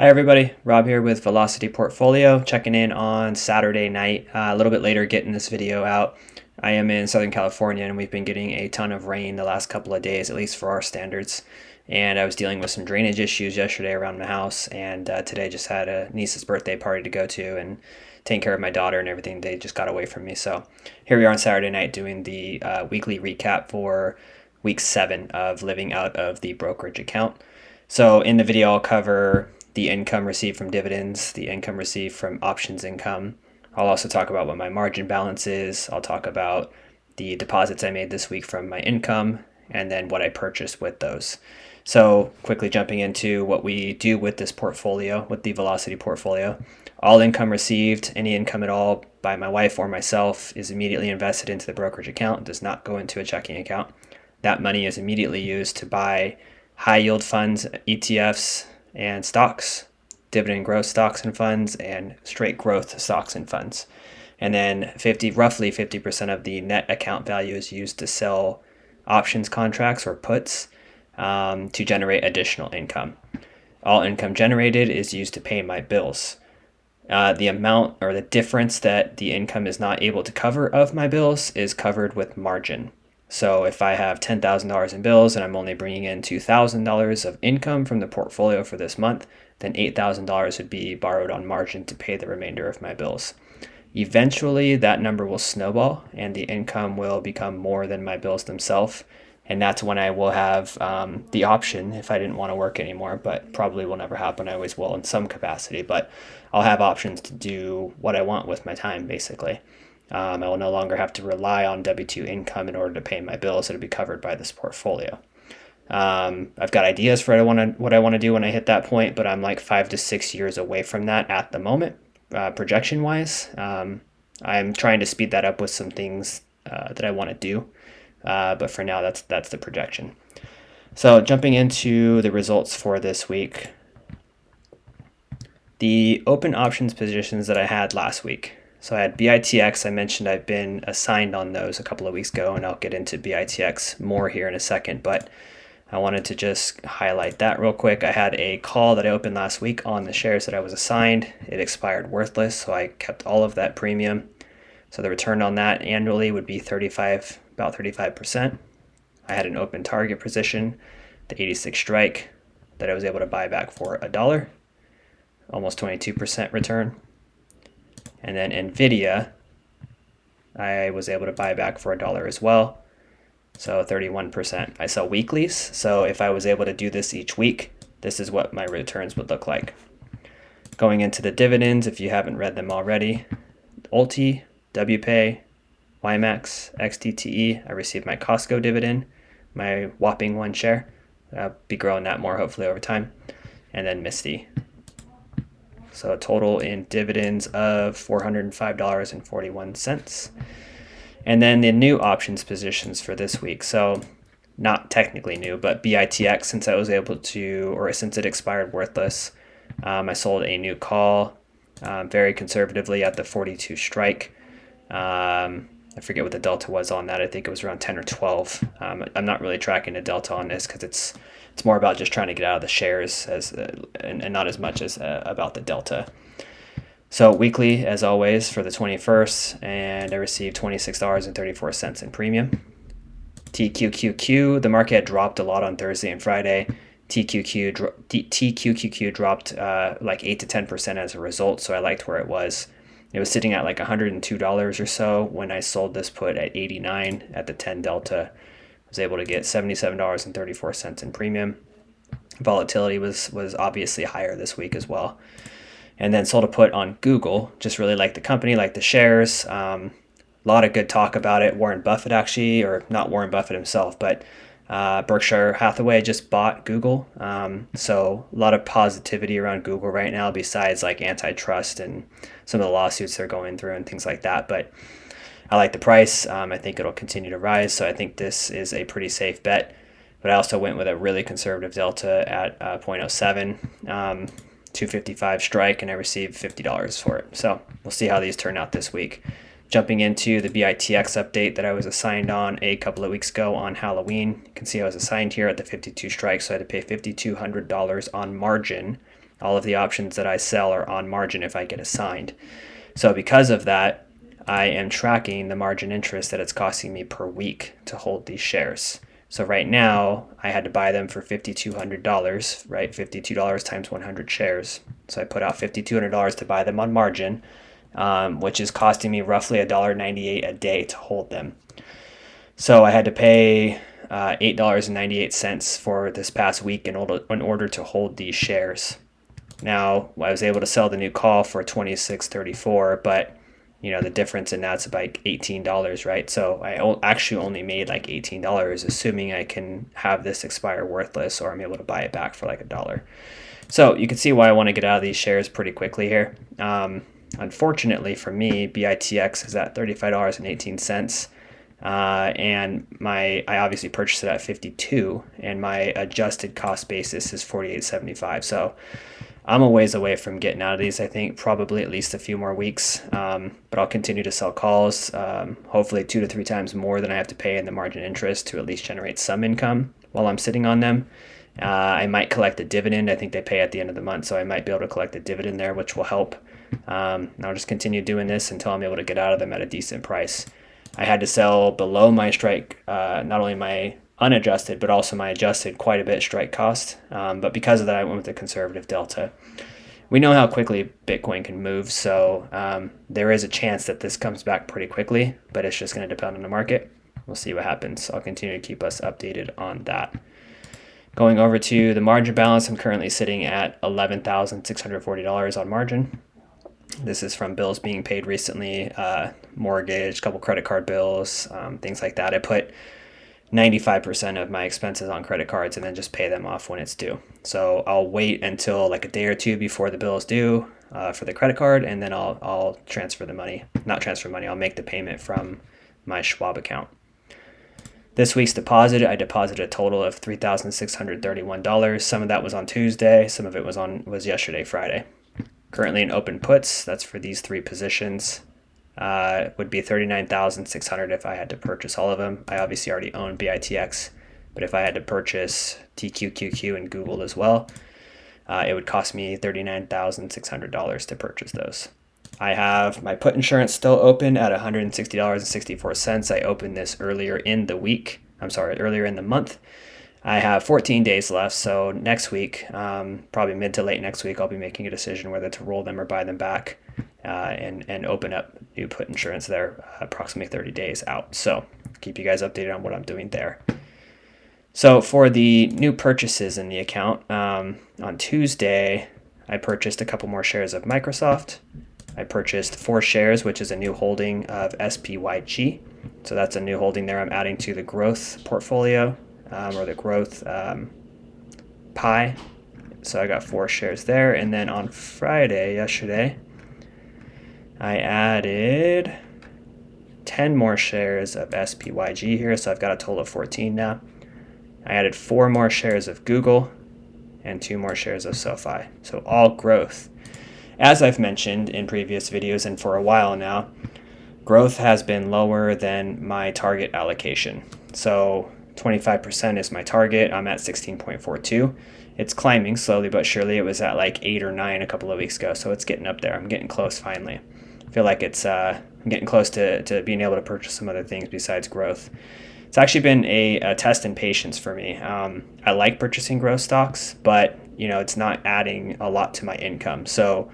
Hi everybody, Rob here with Velocity Portfolio, checking in on Saturday night, a little bit later getting this video out. I am in Southern California and we've been getting a ton of rain the last couple of days, at least for our standards. And I was dealing with some drainage issues yesterday around my house, and today just had a niece's birthday party to go to and taking care of my daughter and everything. They just got away from me. So here we are on Saturday night doing the weekly recap for week 7 of living out of the brokerage account. So in the video I'll cover the income received from dividends, the income received from options income. I'll also talk about what my margin balance is. I'll talk about the deposits I made this week from my income and then what I purchased with those. So quickly jumping into what we do with this portfolio, with the Velocity portfolio. All income received, any income at all by my wife or myself, is immediately invested into the brokerage account, does not go into a checking account. That money is immediately used to buy high yield funds, ETFs, and stocks, dividend growth stocks and funds, and straight growth stocks and funds. And then roughly 50% of the net account value is used to sell options contracts or puts to generate additional income. All income generated is used to pay my bills. The amount or the difference that the income is not able to cover of my bills is covered with margin. So if I have $10,000 in bills and I'm only bringing in $2,000 of income from the portfolio for this month, then $8,000 would be borrowed on margin to pay the remainder of my bills. Eventually, that number will snowball and the income will become more than my bills themselves. And that's when I will have the option, if I didn't want to work anymore, but probably will never happen. I always will in some capacity, but I'll have options to do what I want with my time, basically. I will no longer have to rely on W-2 income in order to pay my bills. It'll be covered by this portfolio. I've got ideas for what I want to do when I hit that point, but I'm like 5 to 6 years away from that at the moment, projection-wise. I'm trying to speed that up with some things that I want to do, but for now, that's the projection. So jumping into the results for this week, the open options positions that I had last week. So I had BITX. I mentioned I've been assigned on those a couple of weeks ago, and I'll get into BITX more here in a second, but I wanted to just highlight that real quick. I had a call that I opened last week on the shares that I was assigned. It expired worthless, so I kept all of that premium. So the return on that annually would be about 35%. I had an open target position, the 86 strike, that I was able to buy back for $1, almost 22% return. And then NVIDIA, I was able to buy back for $1 as well, so 31%. I sell weeklies, so if I was able to do this each week, this is what my returns would look like. Going into the dividends, if you haven't read them already, Ulti, WPay, YMAX, XTTE, I received my Costco dividend, my whopping 1 share. I'll be growing that more hopefully over time. And then Misty. So a total in dividends of $405.41. And then the new options positions for this week. So not technically new, but BITX, since I was able to, or since it expired worthless, I sold a new call very conservatively at the 42 strike. I forget what the delta was on that. I think it was around 10 or 12. I'm not really tracking the delta on this because it's more about just trying to get out of the shares and not as much as about the delta. So weekly, as always, for the 21st, and I received $26.34 in premium. TQQQ, the market had dropped a lot on Thursday and Friday. TQQQ dropped like 8 to 10% as a result, so I liked where it was. It was sitting at like $102 or so when I sold this put at 89 at the 10 delta. I was able to get $77.34 in premium. Volatility was obviously higher this week as well. And then sold a put on Google. Just really like the company, like the shares. A lot of good talk about it. Warren Buffett actually, or not Warren Buffett himself, but Berkshire Hathaway just bought Google. So a lot of positivity around Google right now besides like antitrust and some of the lawsuits they're going through and things like that. But I like the price. I think it'll continue to rise. So I think this is a pretty safe bet. But I also went with a really conservative delta at 0.07, 255 strike, and I received $50 for it. So we'll see how these turn out this week. Jumping into the BITX update that I was assigned on a couple of weeks ago on Halloween. You can see I was assigned here at the 52 strike, so I had to pay $5,200 on margin All of the options that I sell are on margin if I get assigned. So because of that, I am tracking the margin interest that it's costing me per week to hold these shares. So right now, I had to buy them for $5,200, right? $52 times 100 shares. So I put out $5,200 to buy them on margin, which is costing me roughly $1.98 a day to hold them. So I had to pay $8.98 for this past week in order to hold these shares. Now, I was able to sell the new call for $26.34, but the difference in that's about $18, right? So I actually only made like $18, assuming I can have this expire worthless, or I'm able to buy it back for like $1. So you can see why I want to get out of these shares pretty quickly here. Unfortunately for me, BITX is at $35.18. And I obviously purchased it at 52, and my adjusted cost basis is 48.75. So I'm a ways away from getting out of these. I think probably at least a few more weeks, but I'll continue to sell calls, hopefully 2 to 3 times more than I have to pay in the margin interest to at least generate some income while I'm sitting on them. I might collect a dividend. I think they pay at the end of the month, so I might be able to collect a dividend there, which will help. And I'll just continue doing this until I'm able to get out of them at a decent price. I had to sell below my strike, not only my unadjusted, but also my adjusted quite a bit strike cost. But because of that, I went with a conservative delta. We know how quickly Bitcoin can move, so there is a chance that this comes back pretty quickly, but it's just going to depend on the market. We'll see what happens. I'll continue to keep us updated on that. Going over to the margin balance, I'm currently sitting at $11,640 on margin. This is from bills being paid recently, mortgage, couple credit card bills, things like that. I put 95% of my expenses on credit cards and then just pay them off when it's due. So I'll wait until like a day or two before the bill is due for the credit card, and then I'll transfer the money. Not transfer money, I'll make the payment from my Schwab account. This week's deposit, I deposited a total of $3,631. Some of that was on Tuesday, some of it was yesterday, Friday. Currently in open puts, that's for these 3 positions. Would be $39,600 if I had to purchase all of them. I obviously already own BITX, but if I had to purchase TQQQ and Google as well, it would cost me $39,600 to purchase those. I have my put insurance still open at $160.64. I opened this earlier in the month. I have 14 days left, so next week, probably mid to late next week, I'll be making a decision whether to roll them or buy them back and open up new put insurance there approximately 30 days out. So keep you guys updated on what I'm doing there. So for the new purchases in the account, on Tuesday, I purchased a couple more shares of Microsoft. I purchased 4 shares, which is a new holding of SPYG. So that's a new holding there I'm adding to the growth portfolio. Or the growth pie. So I got 4 shares there. And then on Friday, yesterday, I added 10 more shares of SPYG here. So I've got a total of 14 now. I added 4 more shares of Google and 2 more shares of SoFi. So all growth. As I've mentioned in previous videos and for a while now, growth has been lower than my target allocation. So 25% is my target. I'm at 16.42. It's climbing slowly but surely. It was at like 8 or 9 a couple of weeks ago, so it's getting up there. I'm getting close finally. I feel like I'm getting close to being able to purchase some other things besides growth. It's actually been a test in patience for me. I like purchasing growth stocks, but it's not adding a lot to my income. So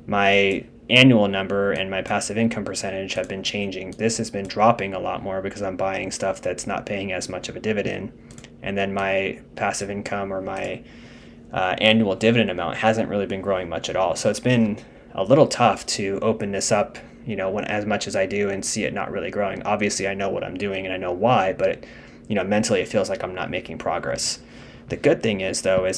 my annual number and my passive income percentage have been changing. This has been dropping a lot more because I'm buying stuff that's not paying as much of a dividend. And then my passive income or my annual dividend amount hasn't really been growing much at all. So it's been a little tough to open this up, as much as I do and see it not really growing. Obviously, I know what I'm doing and I know why, but mentally it feels like I'm not making progress. The good thing is, though,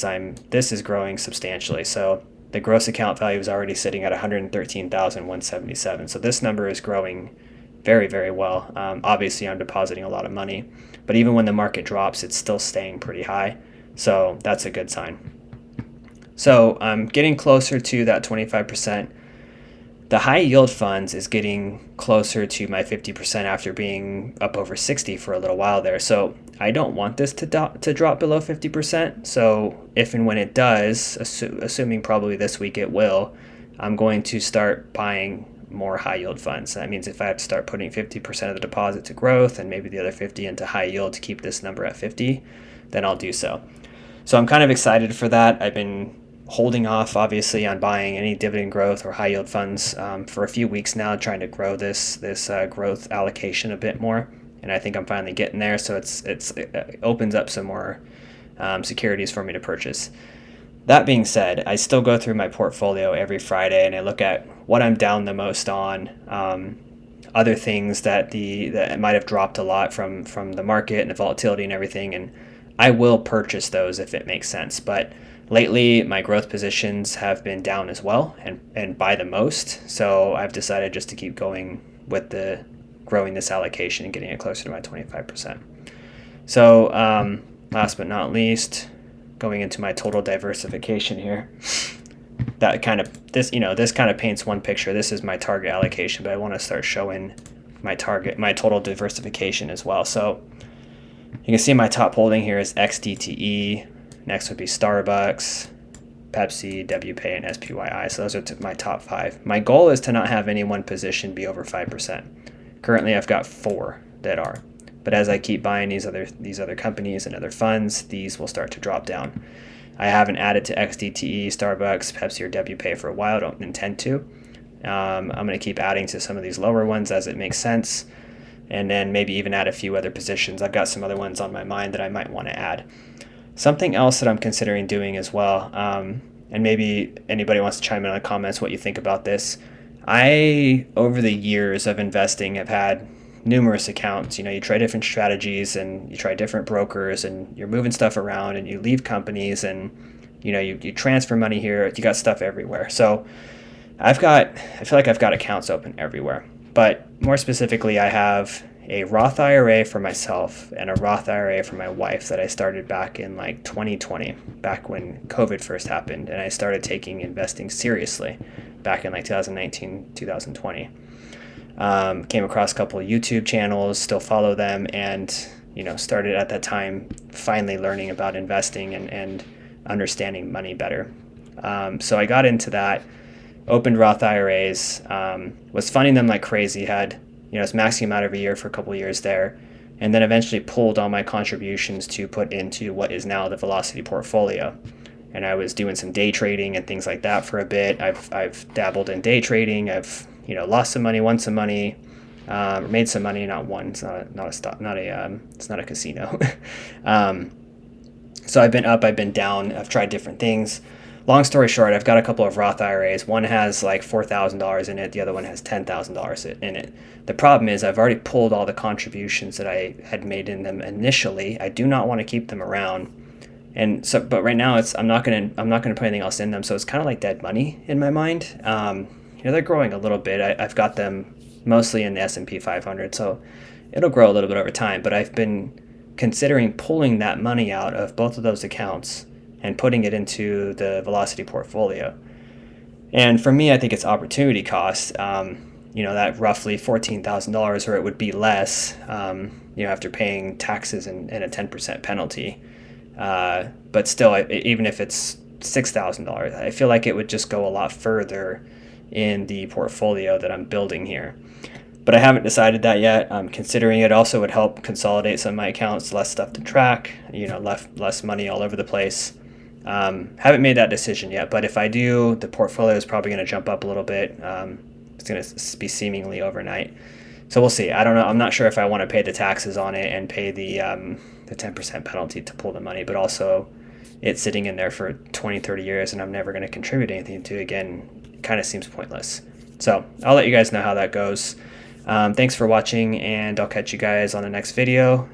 this is growing substantially. So the gross account value is already sitting at $113,177. So this number is growing very, very well. Obviously, I'm depositing a lot of money, but even when the market drops, it's still staying pretty high. So that's a good sign. So I'm getting closer to that 25% The high yield funds is getting closer to my 50% after being up over 60 for a little while there. So I don't want this to drop below 50%. So if and when it does, assuming probably this week it will, I'm going to start buying more high yield funds. That means if I have to start putting 50% of the deposit to growth and maybe the other 50 into high yield to keep this number at 50, then I'll do so. So I'm kind of excited for that. I've been holding off, obviously, on buying any dividend growth or high yield funds for a few weeks now, trying to grow this growth allocation a bit more. And I think I'm finally getting there. So it opens up some more securities for me to purchase. That being said, I still go through my portfolio every Friday and I look at what I'm down the most on, other things that might have dropped a lot from the market and the volatility and everything, and I will purchase those if it makes sense. But lately, my growth positions have been down as well, and by the most. So I've decided just to keep going with the growing this allocation and getting it closer to my 25%. So last but not least, going into my total diversification here. This kind of paints one picture. This is my target allocation, but I want to start showing my total diversification as well. So you can see my top holding here is XDTE. Next would be Starbucks, Pepsi, WPay, and SPYI. So those are my top 5. My goal is to not have any one position be over 5%. Currently, I've got 4 that are. But as I keep buying these other companies and other funds, these will start to drop down. I haven't added to XDTE, Starbucks, Pepsi, or WPay for a while. I don't intend to. I'm going to keep adding to some of these lower ones as it makes sense, and then maybe even add a few other positions. I've got some other ones on my mind that I might want to add. Something else that I'm considering doing as well, and maybe anybody wants to chime in on the comments what you think about this. I, over the years of investing, have had numerous accounts. You try different strategies and you try different brokers and you're moving stuff around and you leave companies and you transfer money here. You got stuff everywhere. So I feel like I've got accounts open everywhere. But more specifically, I have a Roth IRA for myself and a Roth IRA for my wife that I started back in like 2020, back when COVID first happened, and I started taking investing seriously back in like 2019, 2020. Came across a couple of YouTube channels, still follow them, and started at that time finally learning about investing and understanding money better. So I got into that, opened Roth IRAs, was funding them like crazy, had was maxing them out every year for a couple of years there, and then eventually pulled all my contributions to put into what is now the Velocity portfolio. And I was doing some day trading and things like that for a bit. I've dabbled in day trading. I've lost some money, won some money, made some money, not won. It's not a stock, it's not a casino. So I've been up, I've been down. I've tried different things. Long story short, I've got a couple of Roth IRAs. One has like $4,000 in it. The other one has $10,000 in it. The problem is I've already pulled all the contributions that I had made in them initially. I do not want to keep them around. And so, but right now I'm not gonna put anything else in them. So it's kind of like dead money in my mind. They're growing a little bit. I've got them mostly in the S&P 500, so it'll grow a little bit over time. But I've been considering pulling that money out of both of those accounts and putting it into the Velocity portfolio. And for me, I think it's opportunity cost. That roughly $14,000, or it would be less, after paying taxes and a 10% penalty. But still, even if it's $6,000, I feel like it would just go a lot further in the portfolio that I'm building here. But I haven't decided that yet. I'm considering it. Also would help consolidate some of my accounts, less stuff to track, less money all over the place. Haven't made that decision yet, but if I do, the portfolio is probably going to jump up a little bit. It's going to be seemingly overnight. So we'll see. I don't know. I'm not sure if I want to pay the taxes on it and pay the 10% penalty to pull the money, but also it's sitting in there for 20, 30 years and I'm never going to contribute anything to it again. Kind of seems pointless. So I'll let you guys know how that goes. Thanks for watching, and I'll catch you guys on the next video.